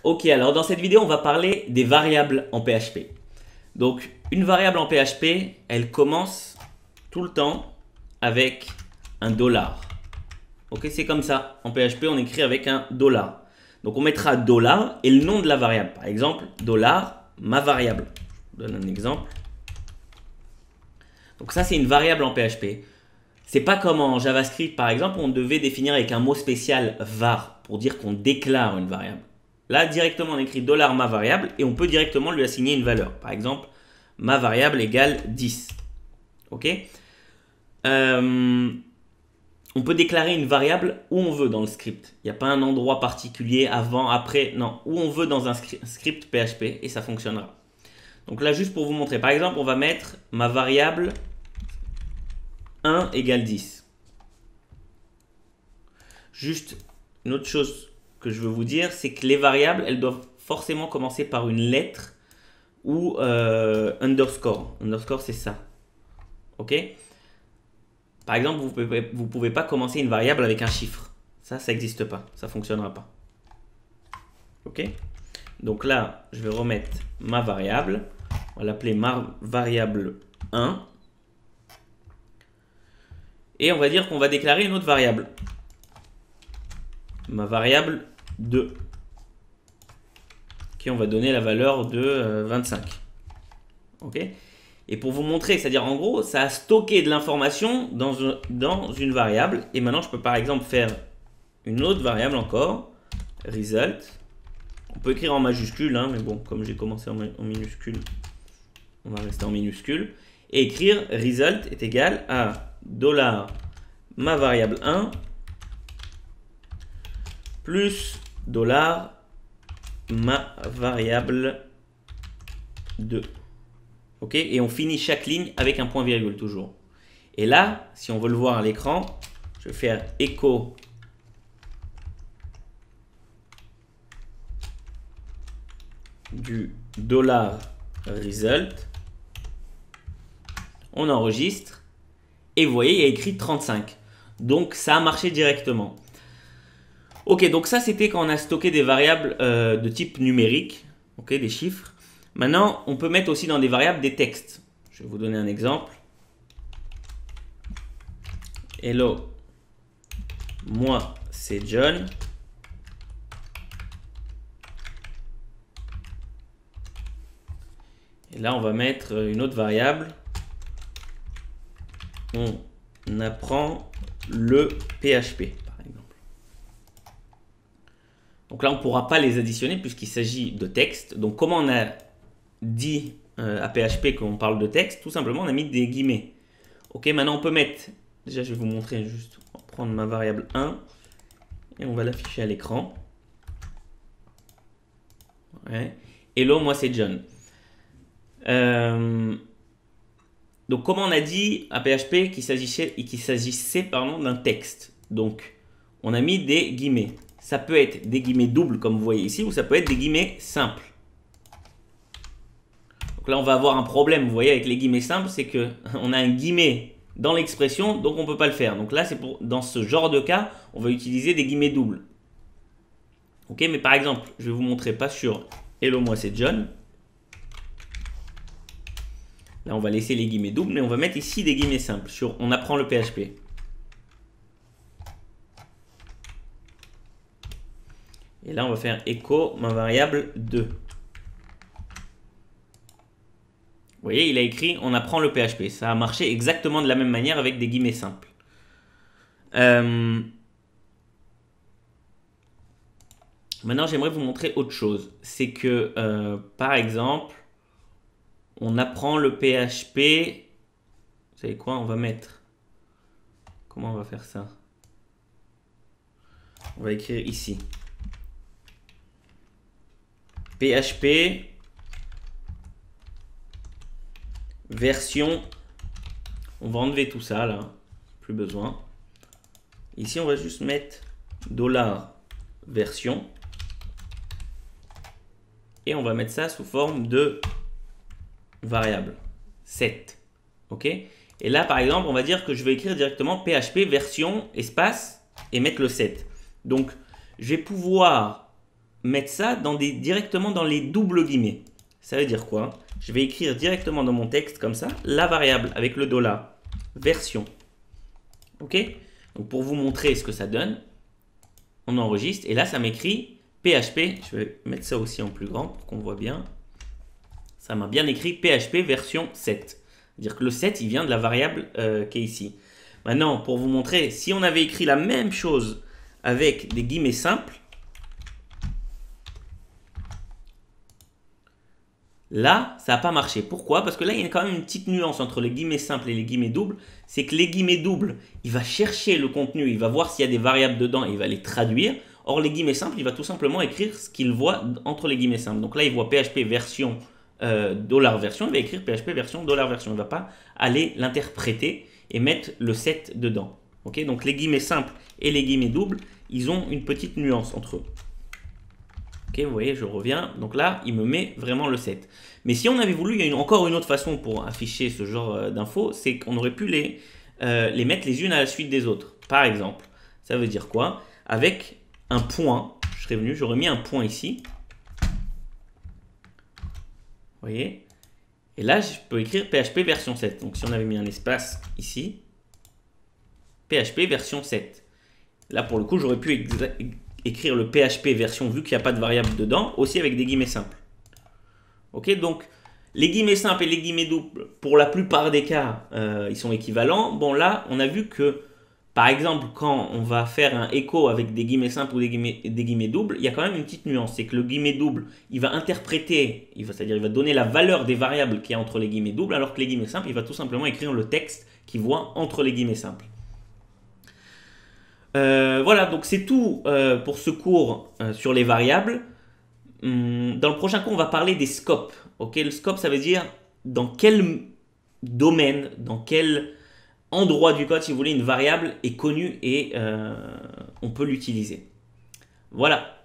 Ok, alors dans cette vidéo, on va parler des variables en PHP. Donc, une variable en PHP, elle commence tout le temps avec un dollar. Ok, c'est comme ça. En PHP, on écrit avec un dollar. Donc, on mettra dollar et le nom de la variable. Par exemple, dollar, ma variable. Je vous donne un exemple. Donc, ça, c'est une variable en PHP. C'est pas comme en JavaScript, par exemple, on devait définir avec un mot spécial var pour dire qu'on déclare une variable. Là, directement, on écrit dollar ma variable et on peut directement lui assigner une valeur. Par exemple, ma variable égale 10. Ok. On peut déclarer une variable où on veut dans le script. Il n'y a pas un endroit particulier avant, après. Non, où on veut dans un script PHP et ça fonctionnera. Donc là, juste pour vous montrer. Par exemple, on va mettre ma variable 1 égale 10. Juste une autre chose que je veux vous dire, c'est que les variables, elles doivent forcément commencer par une lettre ou underscore. Underscore, c'est ça. Ok. Par exemple, vous pouvez pas commencer une variable avec un chiffre. Ça n'existe pas. Ça ne fonctionnera pas. Ok. Donc là, je vais remettre ma variable. On va l'appeler ma variable 1. Et on va dire qu'on va déclarer une autre variable. Ma variable 2. Ok, on va donner la valeur de 25. Ok. Et pour vous montrer, c'est-à-dire en gros, ça a stocké de l'information dans une variable. Et maintenant, je peux par exemple faire une autre variable encore, result. On peut écrire en majuscule, hein, mais bon, comme j'ai commencé en minuscule, on va rester en minuscule. Et écrire result est égal à dollar ma variable 1 plus dollar ma variable 2. Ok, et on finit chaque ligne avec un point virgule toujours. Et là, si on veut le voir à l'écran, je vais faire echo du dollar result. On enregistre et vous voyez, il y a écrit 35. Donc ça a marché directement. Ok, donc ça c'était quand on a stocké des variables de type numérique, ok, des chiffres. Maintenant, on peut mettre aussi dans des variables des textes. Je vais vous donner un exemple. Hello, moi c'est John. Et là, on va mettre une autre variable. On apprend le PHP, par exemple. Donc là, on ne pourra pas les additionner puisqu'il s'agit de texte. Donc, comment on a dit à PHP qu'on parle de texte? Tout simplement, on a mis des guillemets. Ok, maintenant, on peut mettre... Déjà, je vais vous montrer juste. On va prendre ma variable 1 et on va l'afficher à l'écran. Ouais. Hello, moi c'est John. Donc, comment on a dit à PHP qu'il s'agissait d'un texte. Donc, on a mis des guillemets. Ça peut être des guillemets doubles, comme vous voyez ici, ou ça peut être des guillemets simples. Donc là, on va avoir un problème, vous voyez, avec les guillemets simples, c'est qu'on a un guillemet dans l'expression, donc on ne peut pas le faire. Donc là, dans ce genre de cas, on va utiliser des guillemets doubles. Ok, mais par exemple, je vais vous montrer pas sur Hello, moi c'est John. Là, on va laisser les guillemets doubles, mais on va mettre ici des guillemets simples sur on apprend le PHP. Et là, on va faire echo ma variable 2. Vous voyez, il a écrit on apprend le PHP. Ça a marché exactement de la même manière avec des guillemets simples. Maintenant, j'aimerais vous montrer autre chose. C'est que, par exemple, on apprend le PHP. Vous savez quoi? On va mettre... Comment on va faire ça? On va écrire ici. PHP version. On va enlever tout ça là. Plus besoin. Ici, on va juste mettre dollar version. Et on va mettre ça sous forme de variable 7. Ok. Et là, par exemple, on va dire que je vais écrire directement PHP version espace et mettre le 7. Donc, je vais pouvoir mettre ça directement dans les doubles guillemets. Ça veut dire quoi? Je vais écrire directement dans mon texte comme ça, la variable avec le dollar, version. Ok? Donc pour vous montrer ce que ça donne, on enregistre et là ça m'écrit PHP. Je vais mettre ça aussi en plus grand pour qu'on voit bien. Ça m'a bien écrit PHP version 7. C'est-à-dire que le 7 il vient de la variable qui est ici. Maintenant pour vous montrer, si on avait écrit la même chose avec des guillemets simples, là, ça n'a pas marché. Pourquoi? Parce que là, il y a quand même une petite nuance entre les guillemets simples et les guillemets doubles. C'est que les guillemets doubles, il va chercher le contenu, il va voir s'il y a des variables dedans et il va les traduire. Or, les guillemets simples, il va tout simplement écrire ce qu'il voit entre les guillemets simples. Donc là, il voit PHP version $version, il va écrire PHP version $version. Il ne va pas aller l'interpréter et mettre le 7 dedans. Okay, donc les guillemets simples et les guillemets doubles, ils ont une petite nuance entre eux. Ok, vous voyez, je reviens. Donc là, il me met vraiment le 7. Mais si on avait voulu, il y a encore une autre façon pour afficher ce genre d'infos, c'est qu'on aurait pu les mettre les unes à la suite des autres. Par exemple, ça veut dire quoi? Avec un point, je serais venu, j'aurais mis un point ici. Vous voyez? Et là, je peux écrire PHP version 7. Donc si on avait mis un espace ici, PHP version 7. Là, pour le coup, j'aurais pu écrire le PHP version, vu qu'il n'y a pas de variable dedans, aussi avec des guillemets simples. Ok, donc les guillemets simples et les guillemets doubles, pour la plupart des cas, ils sont équivalents. Bon, là, on a vu que, par exemple, quand on va faire un écho avec des guillemets simples ou des guillemets doubles, il y a quand même une petite nuance. C'est que le guillemet double, il va interpréter, c'est-à-dire il va donner la valeur des variables qu'il y a entre les guillemets doubles, alors que les guillemets simples, il va tout simplement écrire le texte qu'il voit entre les guillemets simples. Voilà, donc c'est tout pour ce cours sur les variables. Dans le prochain cours, on va parler des scopes. Okay, le scope, ça veut dire dans quel domaine, dans quel endroit du code, si vous voulez, une variable est connue et on peut l'utiliser. Voilà.